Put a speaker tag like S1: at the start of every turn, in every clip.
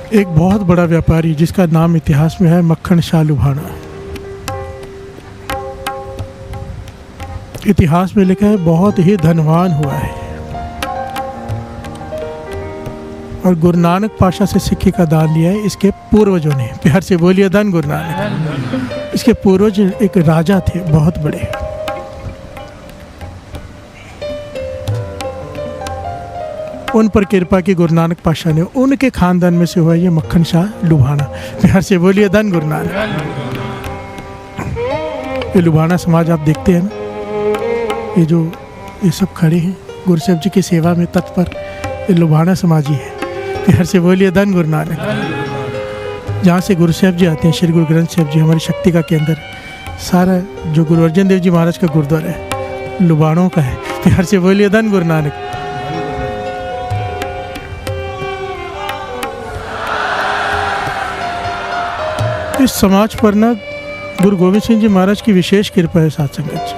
S1: एक बहुत बड़ा व्यापारी जिसका नाम इतिहास में है मक्खन शाह लुभाना। इतिहास में लिखा है बहुत ही धनवान हुआ है और गुरु नानक पाशा से सिक्के का दान लिया है इसके पूर्वजों ने। प्यार से बोलिए धन गुरु नानक। इसके पूर्वज एक राजा थे बहुत बड़े, उन पर कृपा की गुरु नानक पाशा ने, उनके खानदान में से हुआ ये मक्खन शाह लुभाना। प्यार से बोलिए धन गुरु नानक। ये लुभाना समाज आप देखते हैं ना, ये सब खड़े हैं गुरु साहब जी की सेवा में तत्पर, ये लुभाना समाज ही है। प्यार से बोलिए धन गुरु नानक। जहाँ से गुरु साहब जी आते हैं, श्री गुरु ग्रंथ साहब जी हमारी शक्ति का केंद्र, सारा जो गुरु अर्जन देव जी महाराज का गुरुद्वारा है लुभानों का है। प्यार से बोलिए धन गुरु नानक। इस समाज पर ना गुरु गोविंद सिंह जी महाराज की विशेष कृपा है। साथ संगत जी,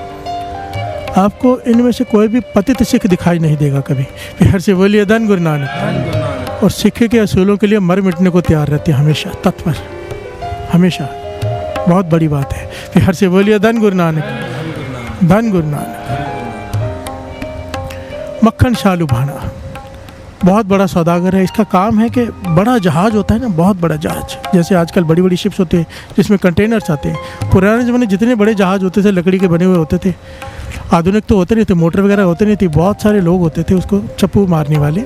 S1: आपको इनमें से कोई भी पतित सिख दिखाई नहीं देगा कभी। प्यार से बोलिए धन गुरु नानक। और सिख के असूलों के लिए मर मिटने को तैयार रहते हैं, हमेशा तत्पर, हमेशा। बहुत बड़ी बात है। प्यार से बोलिए धन गुरु नानक। धन गुरु नानक। मक्खन शाह लुभाना बहुत बड़ा सौदागर है। इसका काम है कि बड़ा जहाज होता है ना, बहुत बड़ा जहाज, जैसे आजकल बड़ी बड़ी शिप्स होते हैं जिसमें कंटेनर्स आते हैं। पुराने ज़माने जितने बड़े जहाज होते थे लकड़ी के बने हुए होते थे, आधुनिक तो होते नहीं थे, मोटर वगैरह होते नहीं थे, बहुत सारे लोग होते थे उसको चप्पू मारने वाले,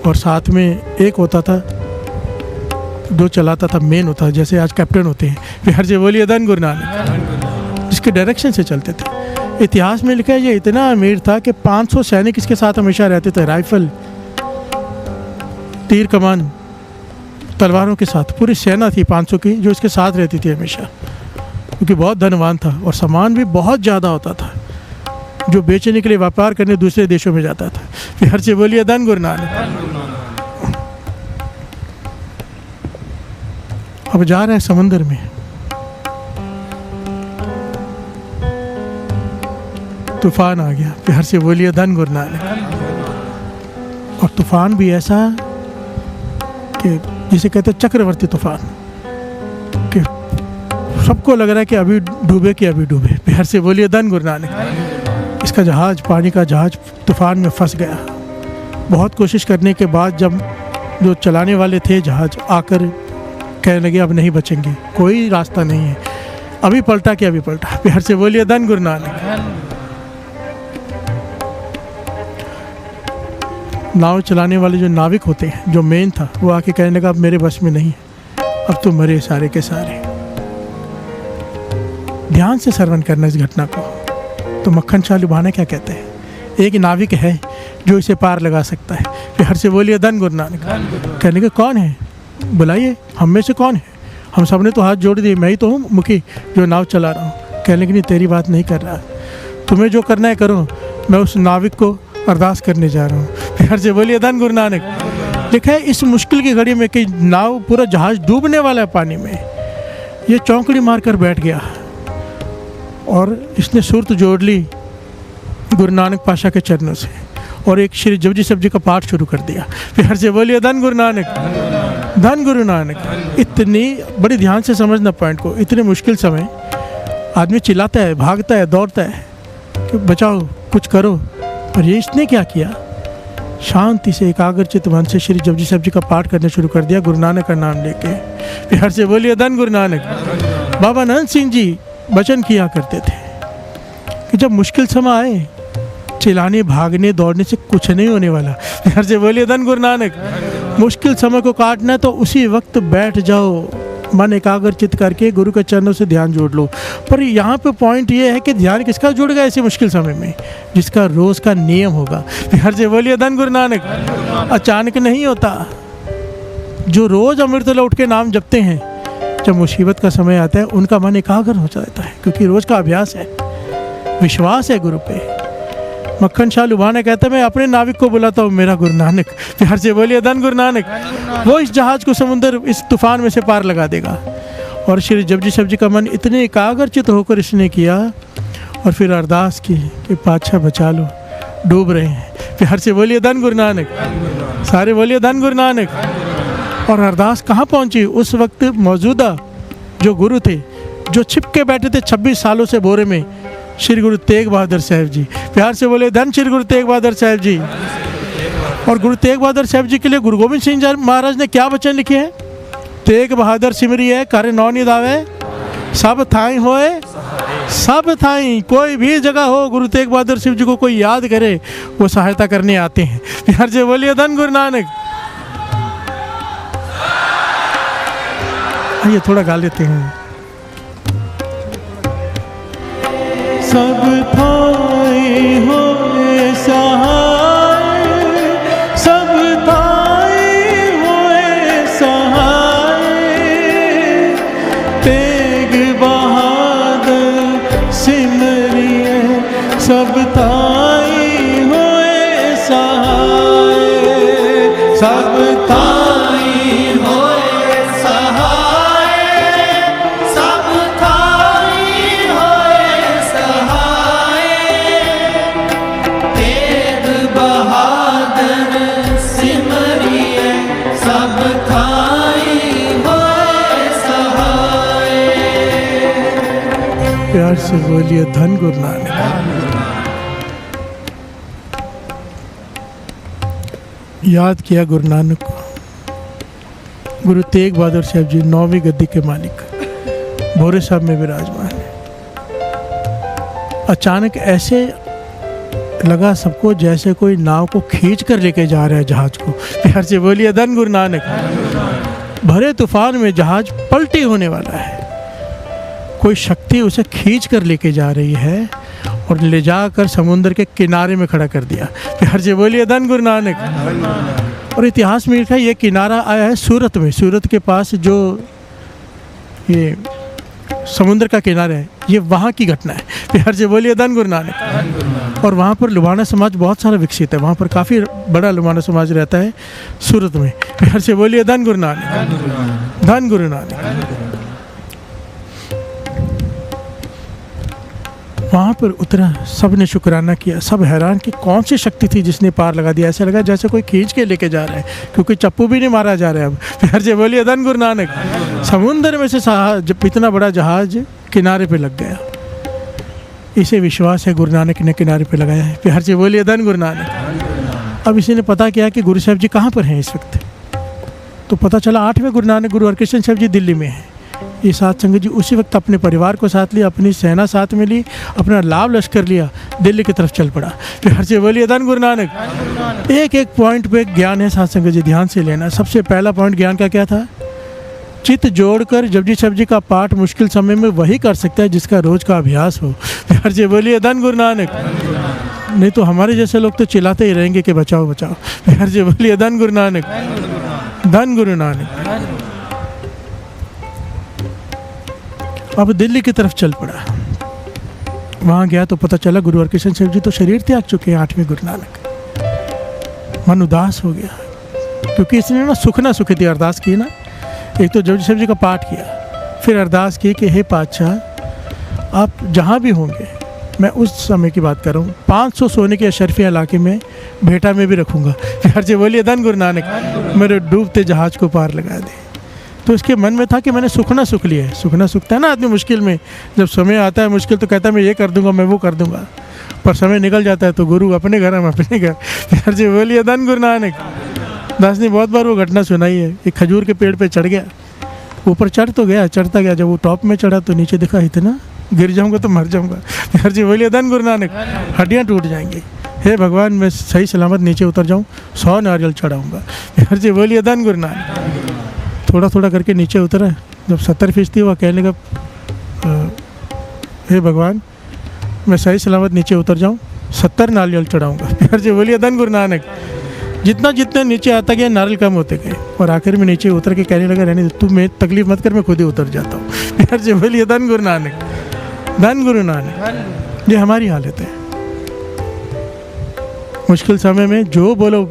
S1: और साथ में एक होता था जो चलाता था, मेन होता था, जैसे आज कैप्टन होते हैं। प्यार से बोलिए धन गुरु नानक। जिसके डायरेक्शन से चलते थे। इतिहास में लिखा है ये इतना अमीर था कि 500 सैनिक इसके साथ हमेशा रहते थे, राइफल, तीर कमान, तलवारों के साथ पूरी सेना थी 500 की जो इसके साथ रहती थी हमेशा, क्योंकि बहुत धनवान था और सामान भी बहुत ज़्यादा होता था जो बेचने के लिए व्यापार करने दूसरे देशों में जाता था। प्यार से बोलिए धन गुरु नानक। अब जा रहे हैं समंदर में, तूफान आ गया। प्यार से बोलिए धन गुरु नानक। और तूफान भी ऐसा कि जिसे कहते हैं चक्रवर्ती तूफान, कि सबको लग रहा है कि अभी डूबे कि अभी डूबे। प्यार से बोलिए धन गुरु नानक। इसका जहाज, पानी का जहाज तूफान में फंस गया। बहुत कोशिश करने के बाद जब जो चलाने वाले थे जहाज आकर कहने लगे अब नहीं बचेंगे, कोई रास्ता नहीं है, अभी पलटा कि अभी पलटा। प्यार से बोलिए धन गुरु नानक। नाव चलाने वाले जो नाविक होते हैं, जो मेन था, वो आके कहने लगा अब मेरे बस में नहीं है, अब तो मरे सारे के सारे। ध्यान से श्रवण करना इस घटना को। तो मक्खन शाह लुभाना क्या कहते हैं? एक नाविक है जो इसे पार लगा सकता है। प्यार से बोलिए धन गुरु नानक। कहने के कौन है? बुलाइए, हम में से कौन है? हम सब ने तो हाथ जोड़ दिए, मैं ही तो हूँ मुखी जो नाव चला रहा हूँ। कहने के नहीं, तेरी बात नहीं कर रहा, तुम्हें जो करना है करो, मैं उस नाविक को अरदास करने जा रहा हूँ। प्यार से बोलिए धन गुरु नानक। लिखा है इस मुश्किल की घड़ी में कि नाव, पूरा जहाज डूबने वाला है पानी में, ये चौंकड़ी मारकर बैठ गया और इसने सुरत जोड़ ली गुरु नानक पाशा के चरणों से और एक श्री जपजी साहब जी का पाठ शुरू कर दिया। प्यार से बोलिए धन गुरु नानक। धन गुरु नानक। इतनी बड़ी ध्यान से समझना पॉइंट को। इतने मुश्किल समय आदमी चिल्लाता है, भागता है, दौड़ता है कि बचाओ, कुछ करो, पर ये इसने क्या किया? शांति से एकाग्रचित मन से श्री जपजी साहब जी का पाठ करने शुरू कर दिया गुरु नानक का नाम लेके। प्यार से बोलिए धन गुरु नानक। बाबा नंद सिंह जी वचन किया करते थे कि जब मुश्किल समय आए, चिल्लाने, भागने, दौड़ने से कुछ नहीं होने वाला। प्यार से बोलिए धन गुरु नानक। मुश्किल समय को काटना है तो उसी वक्त बैठ जाओ, मन एकाग्रचित करके गुरु के चरणों से ध्यान जोड़ लो। पर यहाँ पे पॉइंट ये है कि ध्यान किसका जुड़ेगा ऐसे मुश्किल समय में? जिसका रोज का नियम होगा। प्यार से बोलिए धन गुरु नानक। अचानक नहीं होता। जो रोज अमृतवेला उठ के नाम जपते हैं, जब मुसीबत का समय आता है उनका मन एकाग्र हो जाता है, क्योंकि रोज का अभ्यास है, विश्वास है गुरु पे। मक्खन शाह लुभाना कहता है मैं अपने नाविक को बुलाता हूँ, मेरा गुरु नानक। प्यार से बोलिए धन गुरु नानक। वो इस जहाज को समुद्र, इस तूफान में से पार लगा देगा। और श्री जपजी साहब जी का मन इतने एकाग्रचित होकर इसने किया और फिर अरदास की कि पातशाह बचा लो, डूब रहे हैं। प्यार से बोलिए धन गुरु नानक। सारे बोलिए धन गुरु नानक। और अरदास कहाँ पहुंची? उस वक्त मौजूदा जो गुरु थे, जो छिप के बैठे थे 26 सालों से बोरे में, श्री गुरु तेग बहादुर साहब जी। प्यार से बोले धन श्री गुरु तेग बहादुर साहब जी। और गुरु तेग बहादुर साहब जी के लिए गुरु गोविंद सिंह जी महाराज ने क्या वचन लिखे हैं? तेग बहादुर सिमरी है कर नौ निदावे, सब थाई होए सब थाई। कोई भी जगह हो, गुरु तेग बहादुर शिव जी को कोई याद करे, वो सहायता करने आते हैं। प्यार से बोलिए धन गुरु नानक। आइए थोड़ा गा लेते हैं। सब थाई होए सहाय, सब थाई होए सहाय, तेग बहादुर सिमरिए सब थाई होए सहाय, सब थाई होए सहाय, सब थाई होए सहाय, तेग बहादुर सिमरिए सब थाई होए सहाय। प्यार से बोलिए धन गुरु नानक। याद किया गुरु नानक को। गुरु तेग बहादुर साहब जी 9वीं गद्दी के मालिक, भोरे साहब में विराजमान है। अचानक ऐसे लगा सबको जैसे कोई नाव को खींच कर लेके जा रहा है जहाज को। प्यार से बोलिए धन गुरु नानक। भरे तूफान में जहाज पलटी होने वाला है, कोई शक्ति उसे खींच कर लेके जा रही है और ले जाकर समुद्र के किनारे में खड़ा कर दिया। प्यार से बोलिए धन गुरु नानक। और इतिहास में लिखा है ये किनारा आया है सूरत में। सूरत के पास जो ये समुद्र का किनारा है, ये वहाँ की घटना है। प्यार से बोलिए धन गुरु नानक। और वहाँ पर लुबाना समाज बहुत सारा विकसित है, वहाँ पर काफ़ी बड़ा लुबाना समाज रहता है सूरत में। प्यार से बोलिए धन गुरु नानक, धन गुरु नानक। वहाँ पर उतरा, सब ने शुक्राना किया, सब हैरान कि कौन सी शक्ति थी जिसने पार लगा दिया। ऐसा लगा जैसे कोई खींच के लेके जा रहा है, क्योंकि चप्पू भी नहीं मारा जा रहा है अब। प्यार से बोलिए धन गुरु नानक। समुद्र में से जब इतना बड़ा जहाज किनारे पे लग गया, इसे विश्वास है गुरु नानक ने किनारे पे लगाया है। प्यार से बोलिए धन गुरु नानक। अब इसी ने पता किया कि गुरु साहब जी कहाँ पर हैं इस वक्त, तो पता चला 8वें गुरु नानक गुरु हरकृष्ण साहब जी दिल्ली में हैं। ये सात संगत जी उसी वक्त अपने परिवार को साथ लिया, अपनी सेना साथ में ली, अपना लाभ लश्कर लिया, दिल्ली की तरफ चल पड़ा। प्यार से बोलिए धन गुरु नानक। एक एक पॉइंट पे ज्ञान है सात संगत जी, ध्यान से लेना। सबसे पहला पॉइंट ज्ञान का क्या था? चित्त जोड़कर जपजी साहब जी का पाठ मुश्किल समय में वही कर सकता है जिसका रोज का अभ्यास हो। प्यार से बोलिए धन गुरु नानक। नहीं तो हमारे जैसे लोग तो चिल्लाते ही रहेंगे कि बचाओ बचाओ। प्यार से बोलिए धन गुरु नानक, धन गुरु नानक। अब दिल्ली की तरफ चल पड़ा। वहाँ गया तो पता चला गुरु हरकृष्ण साहब जी तो शरीर त्याग चुके हैं 8वें गुरु नानक। मन उदास हो गया, क्योंकि इसने ना सुखी थी अरदास की ना। एक तो जपजी साहब जी का पाठ किया, फिर अरदास की कि हे पातशाह आप जहाँ भी होंगे, मैं उस समय की बात कर रहा हूँ, 500 सोने के अशरफिया इलाके में भेटा में भी रखूँगा। प्यार से बोलिए धन गुरु नानक। मेरे डूबते जहाज को पार लगा दे। तो इसके मन में था कि मैंने सुखना सुख लिया है। सुखना सुखता है ना आदमी मुश्किल में, जब समय आता है मुश्किल तो कहता है मैं ये कर दूंगा, मैं वो कर दूंगा, पर समय निकल जाता है तो गुरु अपने घर, हम अपने घर। प्यार से बोलिए धन गुरु नानक। दास ने बहुत बार वो घटना सुनाई है। एक खजूर के पेड़ पे चढ़ गया, ऊपर चढ़ तो गया, चढ़ता गया, जब वो टॉप में चढ़ा तो नीचे देखा इतना गिर जाऊंगा तो मर जाऊंगा। प्यार से बोलिए धन गुरु नानक। हड्डियाँ टूट जाएंगी। हे भगवान मैं सही सलामत नीचे उतर जाऊँ, 100 नारियल चढ़ाऊँगा। प्यार से बोलिए धन गुरु नानक। थोड़ा थोड़ा करके नीचे उतरा, जब 70% हुआ कहने लगा हे भगवान मैं सही सलामत नीचे उतर जाऊँ, 70 नारियल चढ़ाऊँगा। प्यार से बोलिए धन गुरु नानक। जितना नीचे आता गया नारियल कम होते गए, और आखिर में नीचे उतर के कहने लगा रहने तू मैं तकलीफ मत कर, मैं खुद ही उतर जाता हूँ। प्यार से बोलिए धन गुरु नानक, धन गुरु नानक। ये हमारी हालत है। मुश्किल समय में जो बोलो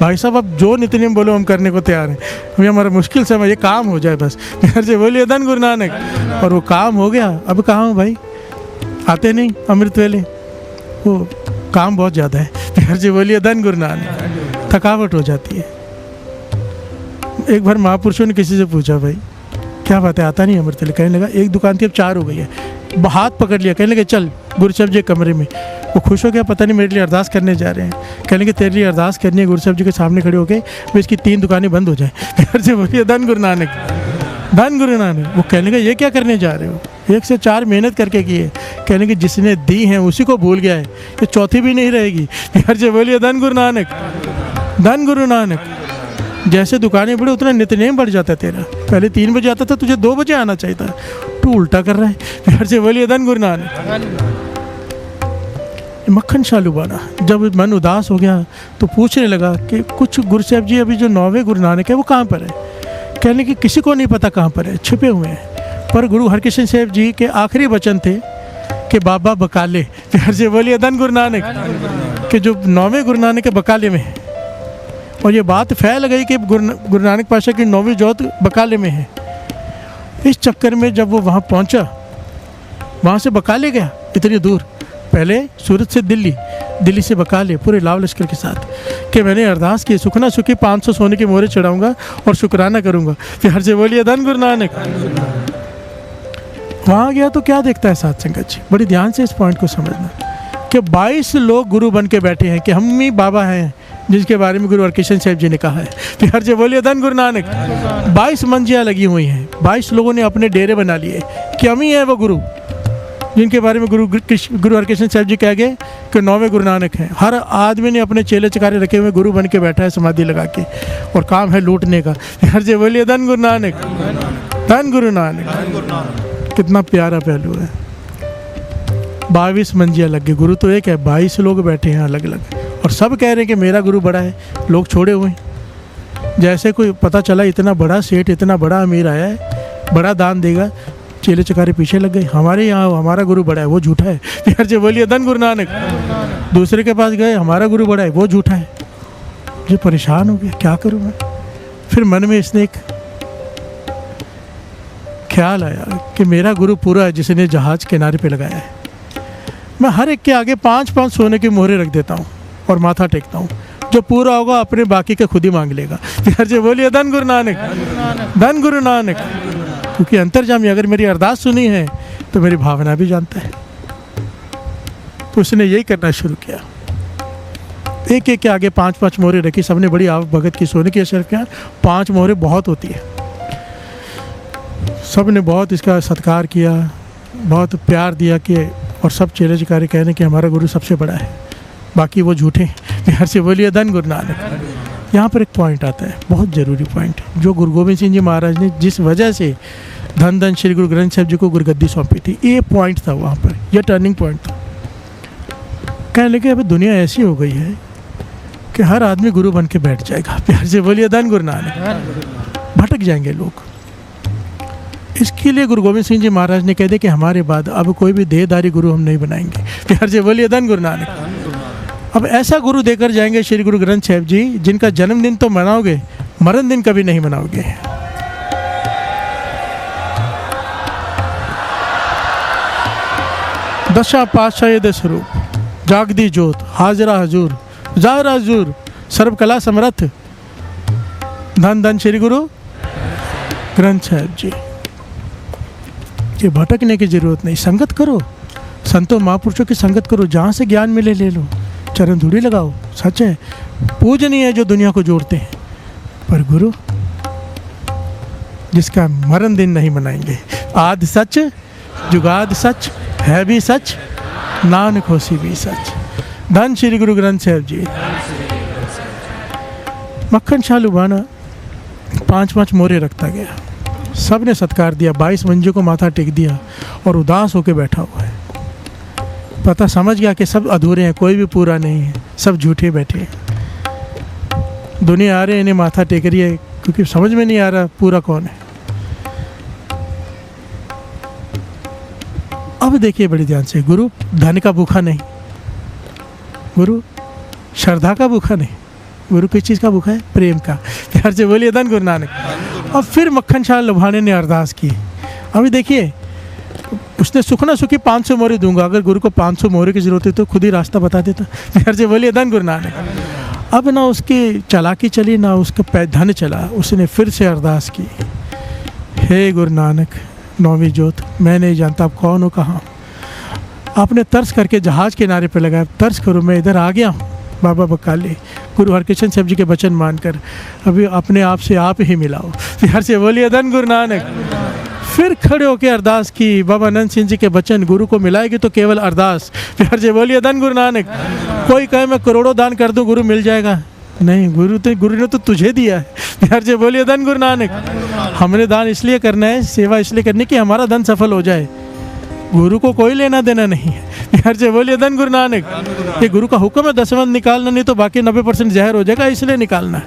S1: भाई साहब, अब जो नित्य बोलो हम करने को तैयार हैं। अभी हमारा मुश्किल समय ये काम हो जाए बस। प्यार से बोलिए धन गुरु नानक। और वो काम हो गया। अब कहाँ हूँ भाई, आते नहीं अमृत वेले, वो काम बहुत ज़्यादा है। प्यार से बोलिए धन गुरु नानक। थकावट हो जाती है। एक बार महापुरुषों ने किसी से पूछा, भाई क्या बात है, आता नहीं अमृत वेला? कहने लगा एक दुकान थी अब 4 हो गई है। हाथ पकड़ लिया, कहने लगे चल गुरु साहब जी कमरे में। वो खुश हो गया, पता नहीं मेरे लिए अरदास करने जा रहे हैं। कहने लगे तेरे लिए अरदास करनी है गुरु साहब जी के सामने खड़े होके, मैं इसकी 3 दुकानें बंद हो जाए। घर से बोलिए धन गुरु नानक, धन गुरु नानक। वो कहने लगे ये क्या करने जा रहे हो? 1 से 4 मेहनत करके किए। कहने लगे जिसने दी है उसी को भूल गया है, ये चौथी भी नहीं रहेगी। घर से बोलिए धन गुरु नानक, धन गुरु नानक। जैसे दुकानें बढ़े उतना नित्यनेम बढ़ जाता है तेरा। पहले 3 बजे आता था, तुझे 2 बजे आना चाहिए था, तू उल्टा कर रहा है। घर से बोलिए धन गुरु नानक। मक्खन शालू बाना जब मन उदास हो गया तो पूछने लगा कि कुछ गुरु साहब जी अभी जो 9वें गुरु नानक है वो कहाँ पर है? कहने कि किसी को नहीं पता कहाँ पर है, छिपे हुए हैं। पर गुरु हरकृष्ण साहब जी के आखिरी वचन थे कि बाबा बकाले। घर से बोलिए धन गुरु नानक, कि जो 9वें गुरु नानक के बकाले में है। और ये बात फैल गई कि गुरु नानक पातशाह की 9वीं जोत बकाले में है। इस चक्कर में जब वो वहाँ पहुँचा, वहाँ से बकाले गया इतनी दूर, पहले सूरत से दिल्ली, दिल्ली से बकाले पूरे लाव लश्कर के साथ, कि मैंने अरदास की सुखना सुखी 500 सोने के मोहरे चढ़ाऊंगा और शुक्राना करूंगा। फिर हर से बोलिए धन गुरु नानक। वहाँ गया तो क्या देखता है साध संगत जी, बड़ी ध्यान से इस पॉइंट को समझना, कि 22 लोग गुरु बन के बैठे हैं कि हम ही बाबा हैं जिसके बारे में गुरु हरकृष्ण साहब जी ने कहा है। फिर हर से बोलिए धन गुरु नानक। 22 मंजियाँ लगी हुई हैं, 22 लोगों ने अपने डेरे बना लिए कि हम ही हैं वो गुरु जिनके बारे में गुरु हरकृष्ण साहब जी कह गए कि 9वें गुरु नानक हैं। हर आदमी ने अपने चेले चकारे रखे हुए गुरु बन के बैठा है समाधि लगा के, और काम है लूटने का। हर से बोलिए धन गुरु नानक, धन गुरु नानक। कितना प्यारा पहलू है। 22 मंजियाँ लग गई, गुरु तो एक है, 22 लोग बैठे हैं अलग अलग, और सब कह रहे हैं कि मेरा गुरु बड़ा है, लोग छोड़े हुए हैं। जैसे कोई पता चला इतना बड़ा सेठ, इतना बड़ा अमीर आया है, बड़ा दान देगा, चेले चकारे पीछे लग गए। हमारे यहाँ हमारा गुरु बड़ा है, वो झूठा है। फिर से बोलिए धन गुरु नानक। दूसरे के पास गए, हमारा गुरु बड़ा है, वो झूठा है। ये परेशान हो गया, क्या करूँ मैं? फिर मन में इसने एक ख्याल आया कि मेरा गुरु पूरा है जिसने जहाज किनारे पे लगाया है। मैं हर एक के आगे 5-5 सोने के मोहरे रख देता हूँ और माथा टेकता हूँ, जो पूरा होगा अपने बाकी का खुद ही मांग लेगा। फिर से बोलिए धन गुरु नानक, धन गुरु नानक। क्योंकि अंतर्जामी अगर मेरी अरदास सुनी है तो मेरी भावना भी जानता है। तो उसने यही करना शुरू किया, एक एक के आगे 5-5 मोहरे रखी। सबने बड़ी आवक भगत की, सोने की अशरफ किया। 5 मोहरे बहुत होती है। सब ने बहुत इसका सत्कार किया, बहुत प्यार दिया कि, और सब चेले चकारे कहने कि हमारा गुरु सबसे बड़ा है, बाकी वो झूठे। बिहार से बोलिए धन गुरु नानक। यहाँ पर एक पॉइंट आता है, बहुत ज़रूरी पॉइंट, जो गुरु गोविंद सिंह जी महाराज ने जिस वजह से धन धन श्री गुरु ग्रंथ साहब जी को गुरुगद्दी सौंपी थी, ये पॉइंट था वहाँ पर, यह टर्निंग पॉइंट था। कहने लगे अभी दुनिया ऐसी हो गई है कि हर आदमी गुरु बन के बैठ जाएगा। प्यार से बोलिए धन गुरु नानक। भटक जाएंगे लोग। इसके लिए गुरु गोविंद सिंह जी महाराज ने कह दिया कि हमारे बाद अब कोई भी देहधारी गुरु हम नहीं बनाएंगे। प्यार से बोलिए धन गुरु नानक। अब ऐसा गुरु देकर जाएंगे श्री गुरु ग्रंथ साहब जी, जिनका जन्मदिन तो मनाओगे, मरण दिन कभी नहीं मनाओगे। दशा पातशाह दे स्वरूप, जागदी जोत, हाजरा हजूर, जाहरा हजूर, सर्वकला समर्थ, धन धन श्री गुरु ग्रंथ साहब जी। ये भटकने की जरूरत नहीं, संगत करो, संतों महापुरुषों की संगत करो, जहाँ से ज्ञान मिले ले लो, चरण धूड़ी लगाओ। सच है, पूजनीय है जो दुनिया को जोड़ते हैं, पर गुरु जिसका मरण दिन नहीं मनाएंगे। आद सच, जुगाद सच, है भी सच, नानक होसी भी सच। धन श्री गुरु ग्रंथ साहब जी। मक्खन शाह लुभाना 5-5 मोहरे रखता गया, सब ने सत्कार दिया, 22 मंजियों को माथा टेक दिया और उदास होकर बैठा हुआ है। पता समझ गया कि सब अधूरे हैं, कोई भी पूरा नहीं है, सब झूठे बैठे हैं। दुनिया आ रहे हैं, इन्हें माथा टेक रही है, क्योंकि समझ में नहीं आ रहा पूरा कौन है। अब देखिए बड़ी ध्यान से, गुरु धन का भूखा नहीं, गुरु श्रद्धा का भूखा नहीं, गुरु किस चीज़ का भूखा है? प्रेम का। प्यार से बोलिए धन गुरु नानक। अब फिर मक्खन शाह लुभाने ने अरदास की। अभी देखिए, उसने सुखना सुखी 500 मोहरे दूंगा। अगर गुरु को 500 मोहरे की जरूरत है तो खुद ही रास्ता बता देता। प्यार से बोलिए धन गुरु नानक। अब ना उसकी चालाकी चली ना उसका धन चला। उसने फिर से अरदास की, हे गुरु नानक नौवीं जोत, मैं नहीं जानता आप कौन हो, कहाँ। आपने तर्स करके जहाज़ किनारे पे लगाया, तर्स करो मैं इधर आ गया हूँ बाबा बकाले। गुरु हरकिशन साहब जी के वचन मानकर अभी अपने आप से आप ही मिलाओ। प्यार से बोलिए धन गुरु नानक। फिर खड़े होकर अरदास की, बाबा नंद सिंह जी के वचन, गुरु को मिलाएगी तो केवल अरदास। प्यार से बोलिए धन गुरु नानक। कोई कहे मैं करोड़ों दान कर दूं गुरु मिल जाएगा, नहीं, गुरु ने तो तुझे दिया है। प्यार से बोलिए धन गुरु नानक। हमने दान इसलिए करना है, सेवा इसलिए करनी कि हमारा धन सफल हो जाए, गुरु को कोई लेना देना नहीं है। प्यार से बोलिए धन गुरु नानक। ये गुरु का हुक्म है दसवंध निकालना, नहीं तो बाकी 90% जहर हो जाएगा, इसलिए निकालना है।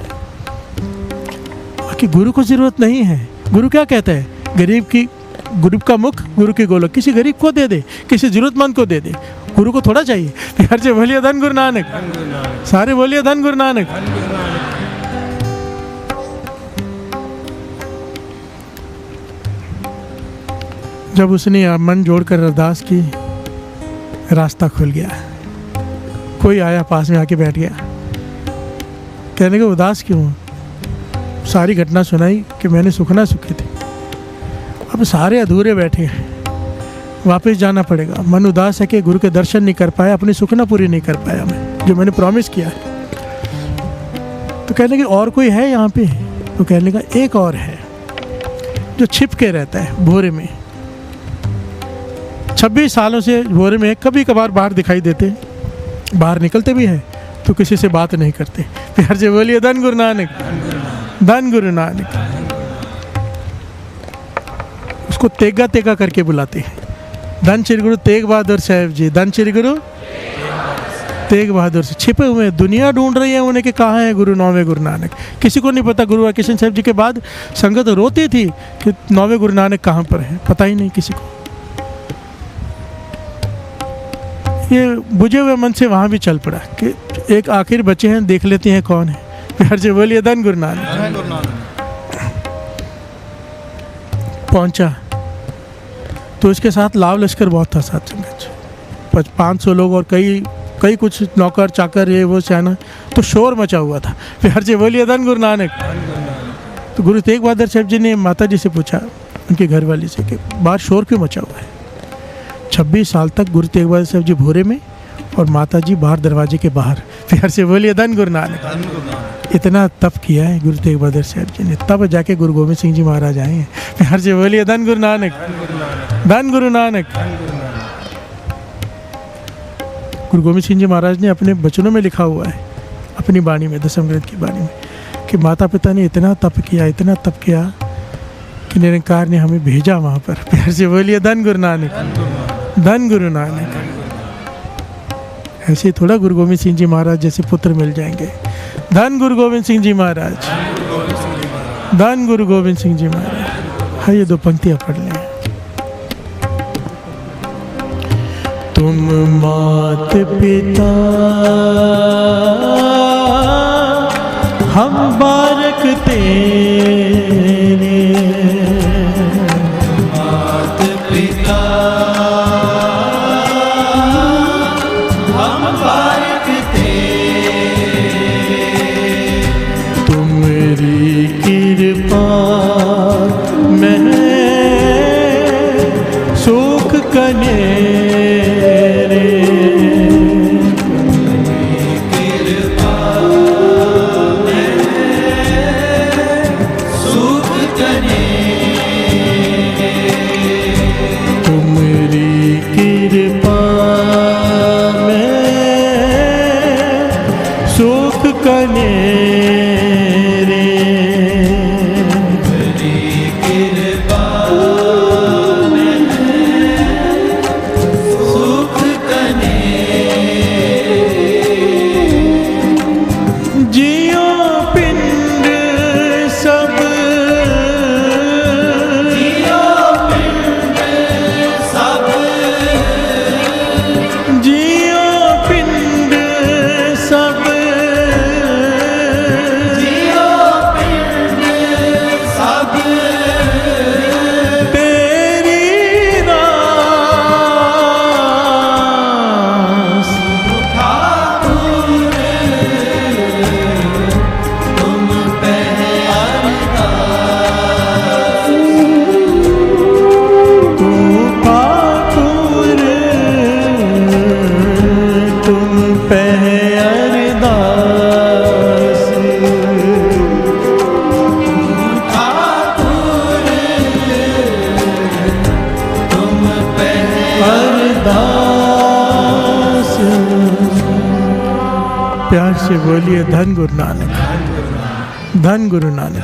S1: बाकी गुरु को जरूरत नहीं है। गुरु क्या कहता है, गरीब का मुख गुरु की गोलक, किसी गरीब को दे दे, किसी जरूरतमंद को दे दे, गुरु को थोड़ा चाहिए। प्यार से बोलिए धन गुरु नानक। सारे बोलिए धन गुरु नानक। जब उसने मन जोड़कर अरदास की, रास्ता खुल गया। कोई आया पास में आके बैठ गया, कहने के उदास क्यों? सारी घटना सुनाई कि मैंने सुखना सुखी थी, अब सारे अधूरे बैठे हैं, वापस जाना पड़ेगा। मन उदास है कि गुरु के दर्शन नहीं कर पाया, अपनी सुखना पूरी नहीं कर पाया मैं, जो मैंने प्रॉमिस किया है। तो कहने लगे और कोई है यहाँ पे? तो कहने लगा एक और है जो छिप के रहता है भोरे में। 26 सालों से भोरे में कभी कभार बाहर दिखाई देते, बाहर निकलते भी हैं तो किसी से बात नहीं करते। प्यार से बोलिए धन गुरु नानक। धन गुरु नानक। उसको तेगा तेगा करके बुलाते हैं। धन श्री गुरु तेग बहादुर साहब जी, धन श्री गुरु तेग बहादुर से छिपे हुए हैं, दुनिया ढूंढ रही है उन्हें कि कहाँ है गुरु नौवें गुरु नानक। किसी को नहीं पता। गुरु हरकिशन साहब जी के बाद संगत रोती थी कि नौवें गुरु नानक कहाँ पर है, पता ही नहीं किसी को। ये बुझे हुए मन से वहाँ भी चल पड़ा कि एक आखिर बचे हैं, देख लेते हैं कौन है। प्यार से बोलिए धन गुरु नानक। पहुँचा तो इसके साथ लाव लश्कर बहुत था साथ संगत, 500 लोग और कई कुछ नौकर चाकर ये वो सेना, तो शोर मचा हुआ था। प्यार से बोलिए धन गुरु नानक। तो गुरु तेग बहादुर साहब जी ने माता जी से पूछा, उनके घर वाली से, कि बाहर शोर क्यों मचा हुआ है? 26 साल तक गुरु तेग बहादुर साहब जी भोरे में और माता जी बाहर दरवाजे के बाहर। प्यार से बोलिए धन गुरु नानक। इतना तप किया है गुरु तेग बहादुर साहब जी ने, तब जाके गुरु गोविंद सिंह जी महाराज आए हैं। प्यार से बोलिए धन गुरु नानक। धन गुरु नानक। गुरु गोविंद सिंह जी महाराज ने अपने वचनों में लिखा हुआ है, अपनी वाणी में, दसम ग्रंथ की वाणी में, कि माता पिता ने इतना तप किया कि निरंकार ने हमें भेजा वहाँ पर। प्यार से बोलिए धन गुरु नानक। धन गुरु नानक। ऐसे थोड़ा गुरु गोविंद सिंह जी महाराज जैसे पुत्र मिल जाएंगे। धन गुरु गोविंद सिंह जी महाराज। धन गुरु गोविंद सिंह जी महाराज। हाँ, ये 2 पंक्तियाँ पढ़ लें। तुम मात पिता हम बालक तेरे, मात पिता हम बालक तेरे, तुम्हारी कृपा में सुख कने प्यार से बोलिए धन गुरु नानक, धन गुरु नानक।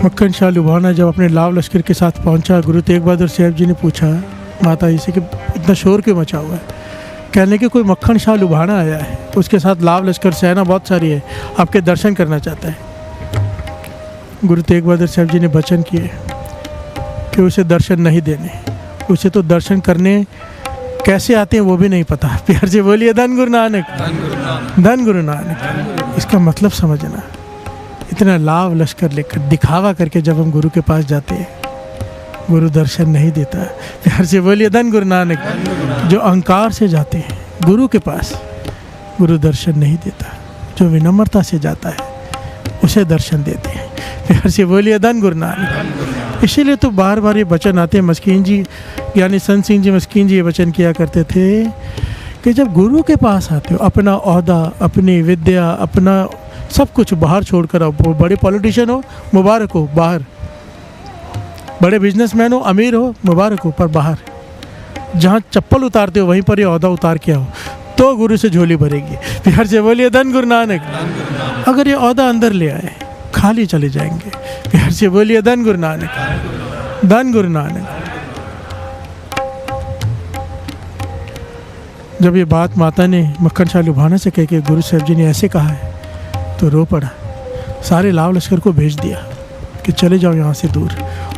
S1: मक्खन शाह लुभाना जब अपने लाव लश्कर के साथ पहुंचा, गुरु तेग बहादुर साहब जी ने पूछा माता जी से कि इतना शोर क्यों मचा हुआ है। कहने के कोई मक्खन शाह लुभाना आया है, उसके साथ लाव लश्कर सेना बहुत सारी है, आपके दर्शन करना चाहता है। गुरु तेग बहादुर साहब जी ने वचन किए कि उसे दर्शन नहीं देने, उसे तो दर्शन करने कैसे आते हैं वो भी नहीं पता। प्यार से बोलिए धन गुरु नानक, धन गुरु नानक। इसका मतलब समझना, इतना लाव लश्कर लेकर दिखावा करके जब हम गुरु के पास जाते हैं, गुरु दर्शन नहीं देता। प्यार से बोलिए धन गुरु नानक। जो अहंकार से जाते हैं गुरु के पास, गुरु दर्शन नहीं देता। जो विनम्रता से जाता है उसे दर्शन देते हैं। प्यार से बोलिए धन गुरु नानक। इसीलिए तो बार बार ये वचन आते हैं। मस्कीन जी यानी संत सिंह जी मस्कीन जी ये वचन किया करते थे कि जब गुरु के पास आते हो, अपना ओहदा, अपनी विद्या, अपना सब कुछ बाहर छोड़कर आओ। बड़े पॉलिटिशियन हो, मुबारक हो, बाहर। बड़े बिजनेसमैन हो, अमीर हो, मुबारक हो, पर बाहर। जहाँ चप्पल उतारते हो वहीं पर ये ओहदा उतार के आओ, तो गुरु से झोली भरेगी। प्यार से बोलिए धन गुरु नानक। अगर ये ओहदा अंदर ले आए, खाली चले जाएंगे। प्यार से बोलिए धन गुरु नानक, धन गुरु नानक। जब ये बात माता ने मक्खन शाह लुभाना से कह के गुरु साहब जी ने ऐसे कहा है तो रो पड़ा। सारे लाव लश्कर को भेज दिया कि चले जाओ यहाँ से दूर,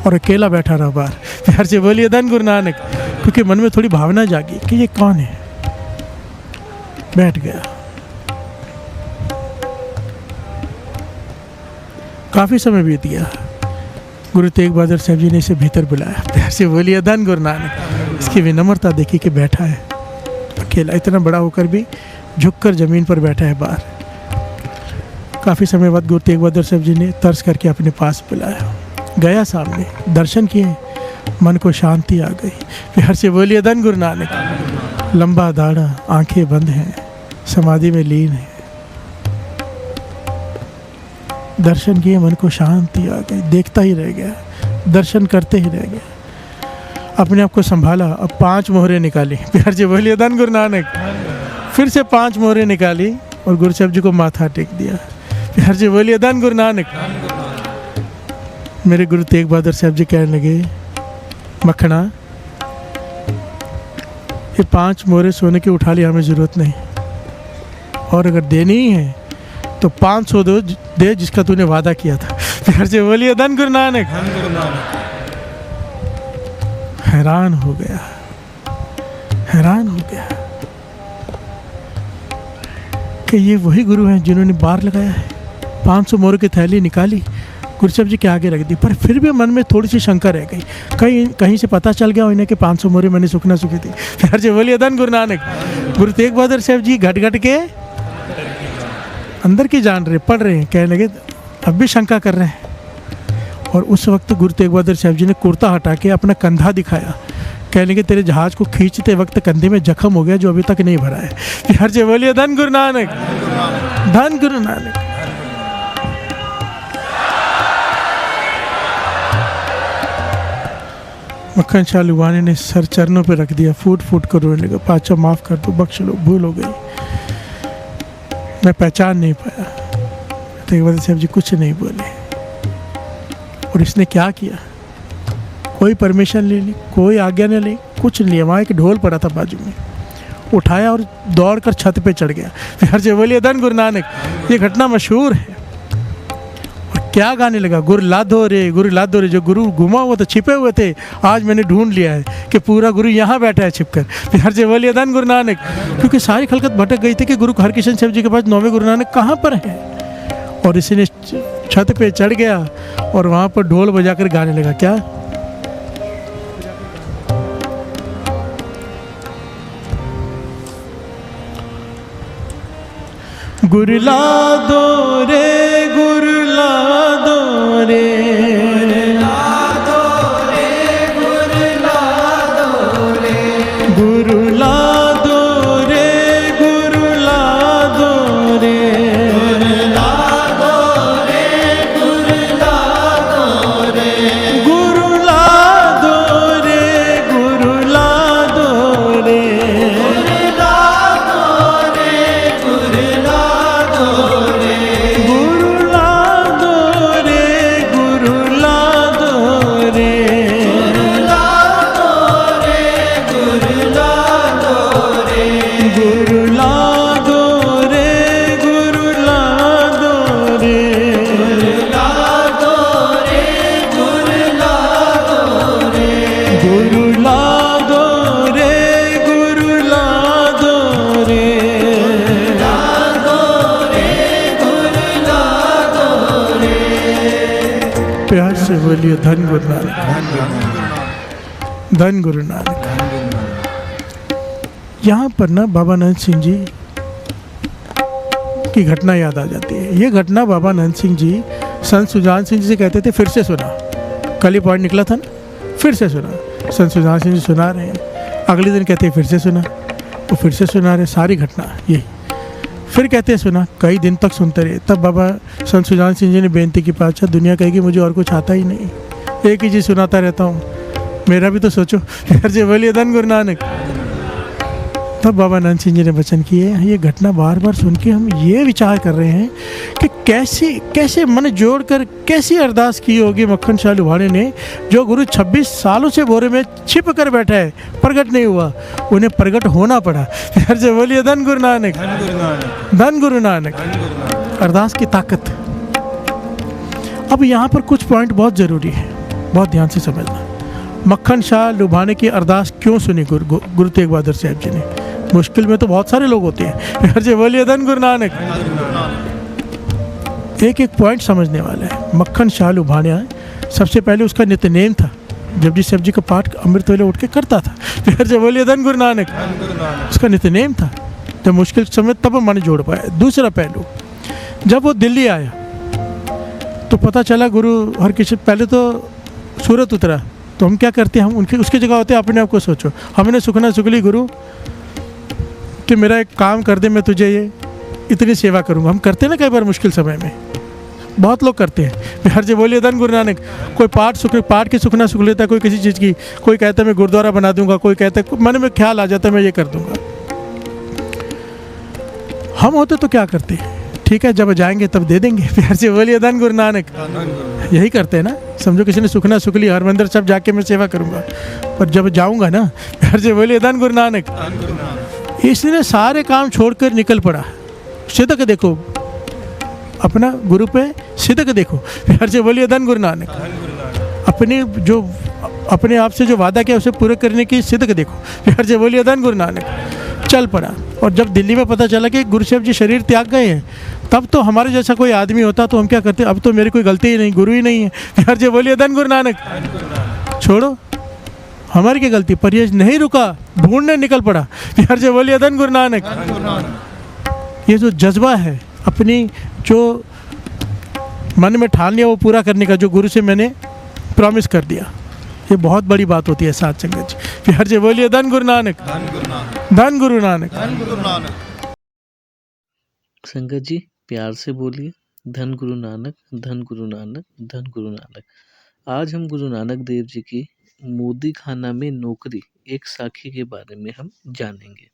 S1: और अकेला बैठा रहा बाहर। प्यार से बोलिए धन गुरु नानक। क्योंकि मन में थोड़ी भावना जागी कि ये कौन है। बैठ गया। काफ़ी समय बीत गया। गुरु तेग बहादुर साहब जी ने इसे भीतर बुलाया। प्यार से बोलिए धन गुरु नानक। इसकी विनम्रता देखी कि बैठा है अकेला, इतना बड़ा होकर भी झुककर ज़मीन पर बैठा है बाहर। काफ़ी समय बाद गुरु तेग बहादुर साहब जी ने तरस करके अपने पास बुलाया। गया सामने, दर्शन किए, मन को शांति आ गई। प्यार से बोलिए धन गुरु नानक। लंबा दाढ़ा, आंखें बंद हैं, समाधि में लीन है। दर्शन किए, मन को शांति आ गई। देखता ही रह गया, दर्शन करते ही रह गया। अपने आप को संभाला। अब 5 मोहरें निकाली। प्यार से बोलिए धन गुरु नानक। फिर से 5 मोहरें निकाली और गुरु साहब जी को माथा टेक दिया। प्यार से बोलिए धन गुरु नानक। मेरे गुरु तेग बहादुर साहब जी कहने लगे, मखना ये 5 मोहरें सोने की उठा ली, हमें ज़रूरत नहीं, और अगर देनी ही है तो 500 दे जिसका तूने वादा किया था। प्यार से बोलिए धन गुरु नानक। हैरान हो गया, हैरान हो गया कि ये वही गुरु हैं जिन्होंने बार लगाया है। 500 मोहरों की थैली निकाली, गुरु साहब जी के आगे रख दी। पर फिर भी मन में थोड़ी सी शंका रह गई, कहीं से पता चल गया इन्हें कि 500 मोहरें मैंने सुखना सुखी थी। प्यार से बोलिए धन गुरु नानक। गुरु तेग बहादुर साहब जी घट घट के अंदर की जान रहे, पढ़ रहे हैं। कहने लगे, अब भी शंका कर रहे हैं। और उस वक्त गुरु तेग बहादुर साहब जी ने कुर्ता हटा के अपना कंधा दिखाया। कहने लगे, तेरे जहाज को खींचते वक्त कंधे में जख्म हो गया जो अभी तक नहीं भरा है। प्यार से बोलिए धन गुरु नानक, धन गुरु नानक। मक्खन शाह लुभाने ने सर चरणों पे रख दिया, फूट फूट कर रोने लगा। पाचा माफ़ कर दो, बख्श लो, भूल हो गई, मैं पहचान नहीं पाया। तेग बहादुर साहब जी कुछ नहीं बोले। और इसने क्या किया? कोई परमिशन ले ली, कोई आज्ञा नहीं ली, कुछ नहीं लिया। वहाँ एक ढोल पड़ा था बाजू में, उठाया और दौड़कर छत पे चढ़ गया। प्यार से बोलिए धन गुरु नानक। ये घटना मशहूर है। और क्या गाने लगा, गुरु लादो रे, गुरु लादो रे। जो गुरु गुमा हुआ था, छिपे हुए थे, आज मैंने ढूंढ लिया है कि पूरा गुरु यहाँ बैठा है छिपकर। प्यार से बोलिए धन गुरु नानक। क्योंकि सारी खलकत भटक गई थी कि गुरु हरकिशन साहब जी के पास 9वें गुरु नानक कहाँ पर है। और इसी ने छत पे चढ़ गया और वहाँ पर ढोल बजाकर गाने लगा। क्या? गुरु लादो रे, गुरु लादो रे, गुरु लादो रे, गुरु लादो रे, गुरु लादो रे, गुरु लादो रे, गुरु लादो रे, गुरु लादो रे, गुरु लादो रे, से बोलिए धन गुरु नानक, धन गुरु नानक। यहाँ पर ना बाबा नंद सिंह जी की घटना याद आ जाती है। ये घटना बाबा नंद सिंह जी संत सुजान सिंह जी से कहते थे फिर से सुना। कल ही पॉइंट निकला था ना, फिर से सुना। संत सुजान सिंह जी सुना रहे हैं, अगले दिन कहते हैं फिर से सुना, तो फिर से सुना रहे, सारी घटना यही। फिर कहते हैं सुना, कई दिन तक सुनते रहे। तब बाबा संत सुजान सिंह जी ने बेनती की, पातशाह दुनिया कहेगी मुझे और कुछ आता ही नहीं, एक ही चीज़ सुनाता रहता हूँ, मेरा भी तो सोचो। फिर से बोलिए धन गुरु नानक। तब बाबा नंद सिंह जी ने वचन किए। ये घटना बार बार सुन के हम ये विचार कर रहे हैं कि कैसे कैसे मन जोड़कर कैसी अरदास की होगी मक्खन शाह लुभाणे ने, जो गुरु 26 सालों से बोरे में छिप कर बैठा है, प्रकट नहीं हुआ, उन्हें प्रकट होना पड़ा। फिर से बोलिए धन गुरु नानक, धन गुरु नानक। अरदास की ताकत। अब यहाँ पर कुछ पॉइंट बहुत ज़रूरी है, बहुत ध्यान से समझना। मक्खन शाह लुभाणे की अरदास क्यों सुनी गुरु तेग बहादुर साहब जी ने? मुश्किल में तो बहुत सारे लोग होते हैं। फिर से बोलिए धन गुरु नानक। एक एक पॉइंट समझने वाला है। मक्खन शाह लुभाणिया, सबसे पहले उसका नित्यनेम था, जपजी साहब जी का पाठ अमृत वेले उठ के करता था। फिर से बोलिए धन गुरु नानक। उसका नित्यनेम था। जब मुश्किल समय तब मन जोड़ पाया। दूसरा पहलू, जब वो दिल्ली आया तो पता चला गुरु हरकृष्ण, पहले तो सूरत उतरा, तो हम क्या करते हैं, हम उनके उसकी जगह होते हैं। अपने आप को सोचो, हमने सुखना सुखली गुरु कि मेरा एक काम कर दे, मैं तुझे ये इतनी सेवा करूँगा। हम करते हैं ना कई बार मुश्किल समय में, बहुत लोग करते हैं। हर जगह बोलिए धन गुरु नानक। कोई पाठ की सुखना सुख लेता है, कोई किसी चीज़ की, कोई कहता है मैं गुरुद्वारा बना दूंगा, कोई कहता है, मन में ख्याल आ जाता है मैं ये कर दूंगा। हम होते तो क्या करते हैं, ठीक है जब जाएंगे तब दे देंगे। प्यार से बोलिए धन गुरु नानक। यही करते हैं ना। समझो किसी ने सुखना सुख ली, हरमंदिर सब जाके मैं सेवा करूंगा, पर जब जाऊंगा ना, प्यार से बोलिए धन गुरु नानक। इसने सारे काम छोड़कर निकल पड़ा। सिदक देखो अपना गुरु पे, सिदक देखो। प्यार से बोलिए धन गुरु नानक। अपने आप से जो वादा किया उसे पूरे करने की सिदक देखो। प्यार से बोलिए धन गुरु नानक। चल पड़ा। और जब दिल्ली में पता चला कि गुरु साहब जी शरीर त्याग गए हैं, तब तो हमारे जैसा कोई आदमी होता तो हम क्या करते, अब तो मेरी कोई गलती ही नहीं, गुरु ही नहीं है। प्यार से बोलिए धन गुरु नानक। छोड़ो हमारी क्या गलती, पर ये नहीं रुका, ढूंढने निकल पड़ा। प्यार से बोलिए धन गुरु नानक। ये जो जज्बा है, अपनी जो मन में ठान लिया वो पूरा करने का, जो गुरु से मैंने प्रॉमिस कर दिया, ये बहुत बड़ी बात होती है साथ संगत जी। प्यार से बोलिए धन गुरु नानक, धन गुरु नानक।
S2: संगत जी प्यार से बोलिए धन गुरु नानक, धन गुरु नानक, धन गुरु नानक। आज हम गुरु नानक देव जी की मोदी खाना में नौकरी एक साखी के बारे में हम जानेंगे।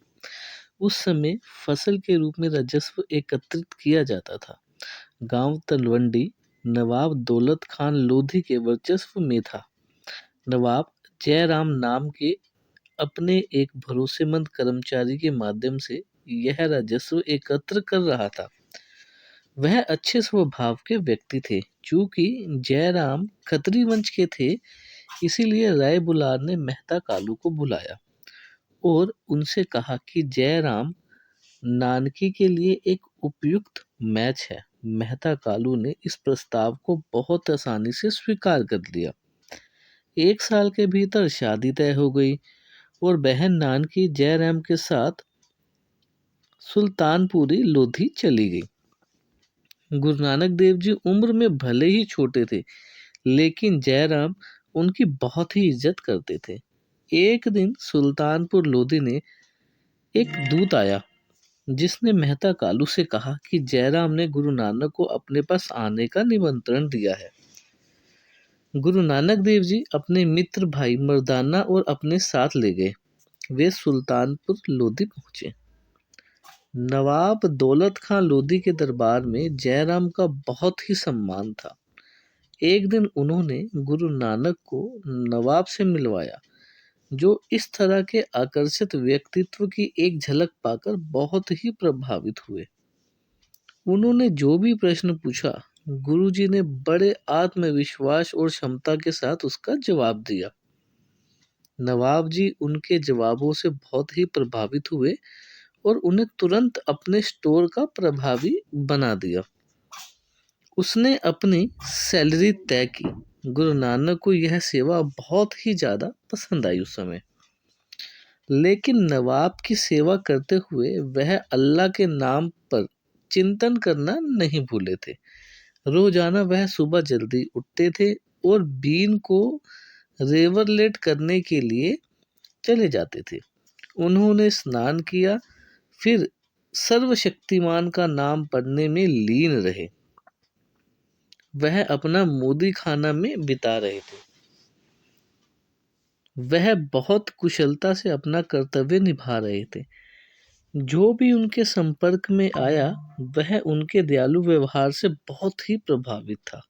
S2: उस समय फसल के रूप में राजस्व एकत्रित किया जाता था। गांव तलवंडी नवाब दौलत खान लोधी के वर्चस्व में था। नवाब जयराम नाम के अपने एक भरोसेमंद कर्मचारी के माध्यम से यह राजस्व एकत्र कर रहा था। वह अच्छे स्वभाव के व्यक्ति थे। चूंकि जयराम खत्री वंश के थे, इसीलिए राय बुलार ने मेहता कालू को बुलाया और उनसे कहा कि जयराम नानकी के लिए एक उपयुक्त मैच है। मेहता कालू ने इस प्रस्ताव को बहुत आसानी से स्वीकार कर लिया। 1 साल के भीतर शादी तय हो गई और बहन नानकी जयराम के साथ सुल्तानपुरी लोधी चली गई। गुरु नानक देव जी उम्र में भले ही छोटे थे, लेकिन जयराम उनकी बहुत ही इज्जत करते थे। एक दिन सुल्तानपुर लोधी ने एक दूत आया, जिसने मेहता कालू से कहा कि जयराम ने गुरु नानक को अपने पास आने का निमंत्रण दिया है। गुरु नानक देव जी अपने मित्र भाई मर्दाना और अपने साथ ले गए। वे सुल्तानपुर लोधी पहुंचे। नवाब दौलत खान लोधी के दरबार में जयराम का बहुत ही सम्मान था। एक दिन उन्होंने गुरु नानक को नवाब से मिलवाया, जो इस तरह के आकर्षित व्यक्तित्व की एक झलक पाकर बहुत ही प्रभावित हुए। उन्होंने जो भी प्रश्न पूछा, गुरुजी ने बड़े आत्मविश्वास और क्षमता के साथ उसका जवाब दिया। नवाब जी उनके जवाबों से बहुत ही प्रभावित हुए और उन्हें तुरंत अपने स्टोर का प्रभावी बना दिया। उसने अपनी सैलरी तय की गुरु नानक को यह सेवा बहुत ही ज़्यादा पसंद आई उस समय। लेकिन नवाब की सेवा करते हुए वह अल्लाह के नाम पर चिंतन करना नहीं भूले थे। रोजाना वह सुबह जल्दी उठते थे और बीन को रेवरलेट करने के लिए चले जाते थे। उन्होंने स्नान किया, फिर सर्वशक्तिमान का नाम पढ़ने में लीन रहे। वह अपना मोदी खाना में बिता रहे थे। वह बहुत कुशलता से अपना कर्तव्य निभा रहे थे। जो भी उनके संपर्क में आया वह उनके दयालु व्यवहार से बहुत ही प्रभावित था।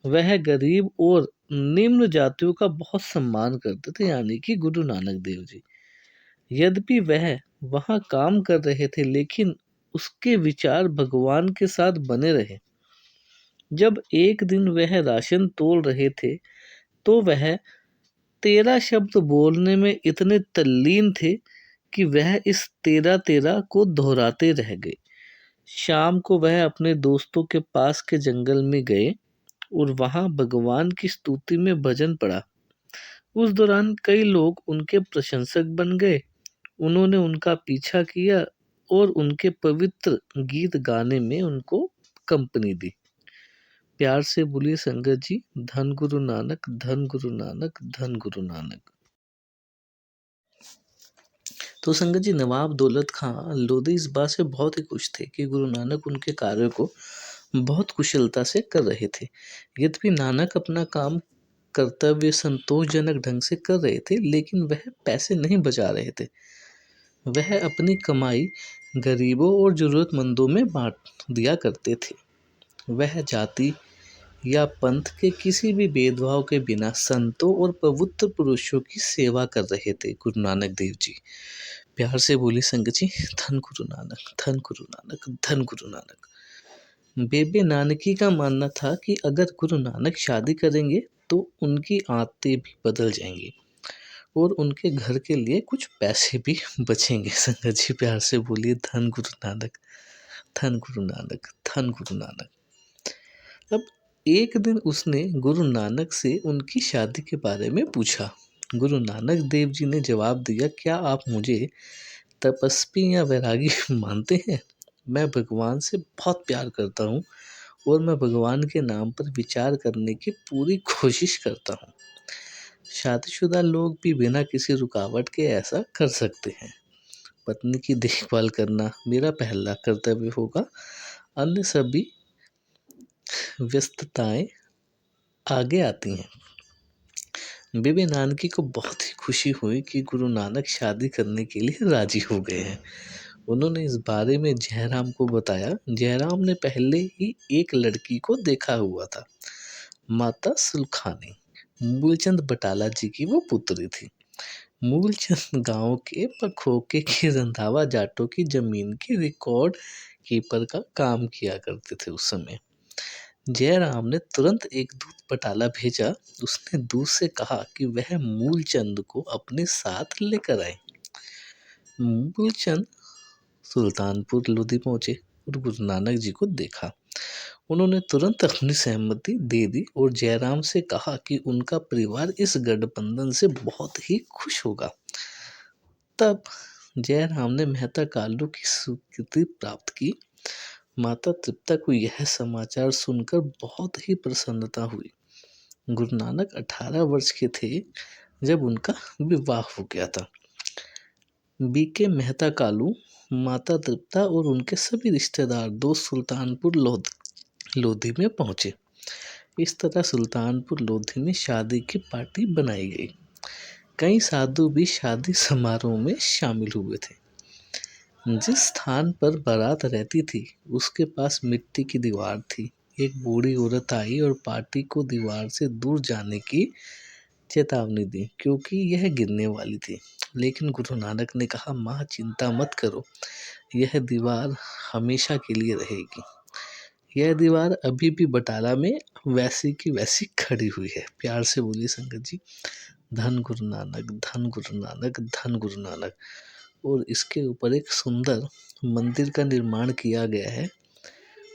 S2: वह गरीब और निम्न जातियों का बहुत सम्मान करते थे, यानी कि गुरु नानक देव जी। यद्यपि वह वहाँ काम कर रहे थे, लेकिन उसके विचार भगवान के साथ बने रहे। जब एक दिन वह राशन तोल रहे थे तो वह 13 शब्द बोलने में इतने तल्लीन थे कि वह इस 13 को दोहराते रह गए। शाम को वह अपने दोस्तों के पास के जंगल में गए और वहां भगवान की स्तुति में भजन पढ़ा। उस दौरान कई लोग उनके प्रशंसक बन गए। उन्होंने उनका पीछा किया और उनके पवित्र गीत गाने में उनको कंपनी दी। प्यार से बोलिए संगत जी, धन गुरु नानक, धन गुरु नानक, धन गुरु नानक। तो संगत जी, नवाब दौलत खां लोधी इस बात से बहुत ही खुश थे कि गुरु नानक उनके कार्य को बहुत कुशलता से कर रहे थे। यद्यपि नानक अपना काम कर्तव्य संतोषजनक ढंग से कर रहे थे, लेकिन वह पैसे नहीं बचा रहे थे। वह अपनी कमाई गरीबों और जरूरतमंदों में बांट दिया करते थे। वह जाति या पंथ के किसी भी भेदभाव के बिना संतों और पवित्र पुरुषों की सेवा कर रहे थे। गुरु नानक देव जी, प्यार से बोली संगत जी, धन गुरु नानक, धन गुरु नानक, धन गुरु नानक। बेबे नानकी का मानना था कि अगर गुरु नानक शादी करेंगे तो उनकी आदतें भी बदल जाएंगी और उनके घर के लिए कुछ पैसे भी बचेंगे। संगत जी, प्यार से बोलिए धन गुरु नानक, धन गुरु नानक, धन गुरु नानक। अब एक दिन उसने गुरु नानक से उनकी शादी के बारे में पूछा। गुरु नानक देव जी ने जवाब दिया, क्या आप मुझे तपस्वी या वैरागी मानते हैं? मैं भगवान से बहुत प्यार करता हूँ और मैं भगवान के नाम पर विचार करने की पूरी कोशिश करता हूँ। शादीशुदा लोग भी बिना किसी रुकावट के ऐसा कर सकते हैं। पत्नी की देखभाल करना मेरा पहला कर्तव्य होगा, अन्य सभी व्यस्तताएं आगे आती हैं। बेबे नानकी को बहुत ही खुशी हुई कि गुरु नानक शादी करने के लिए राजी हो गए हैं। उन्होंने इस बारे में जयराम को बताया। जयराम ने पहले ही एक लड़की को देखा हुआ था, माता सुलखानी, मूलचंद बटाला जी की वो पुत्री थी। मूलचंद गांव के पखोके की रंधावा जाटों की जमीन की रिकॉर्ड कीपर का काम किया करते थे उस समय। जयराम ने तुरंत एक दूत बटाला भेजा। उसने दूत से कहा कि वह मूलचंद को अपने साथ लेकर आए। मूलचंद सुल्तानपुर लोधी पहुंचे और गुरु नानक जी को देखा। उन्होंने तुरंत अपनी सहमति दे दी और जयराम से कहा कि उनका परिवार इस गठबंधन से बहुत ही खुश होगा। तब जयराम ने मेहता कालू की स्वीकृति प्राप्त की। माता तृप्ता को यह समाचार सुनकर बहुत ही प्रसन्नता हुई। गुरु नानक 18 वर्ष के थे जब उनका विवाह हो गया था। बीके मेहता कालू, माता तृप्ता और उनके सभी रिश्तेदार दोस्त सुल्तानपुर लोधी में पहुंचे। इस तरह सुल्तानपुर लोधी में शादी की पार्टी बनाई गई। कई साधु भी शादी समारोह में शामिल हुए थे। जिस स्थान पर बारात रहती थी उसके पास मिट्टी की दीवार थी। एक बूढ़ी औरत आई और पार्टी को दीवार से दूर जाने की चेतावनी दी, क्योंकि यह गिरने वाली थी। लेकिन गुरु नानक ने कहा, माँ चिंता मत करो, यह दीवार हमेशा के लिए रहेगी। यह दीवार अभी भी बटाला में वैसी की वैसी खड़ी हुई है। प्यार से बोलिए संगत जी, धन गुरु नानक, धन गुरु नानक, धन गुरु नानक। और इसके ऊपर एक सुंदर मंदिर का निर्माण किया गया है।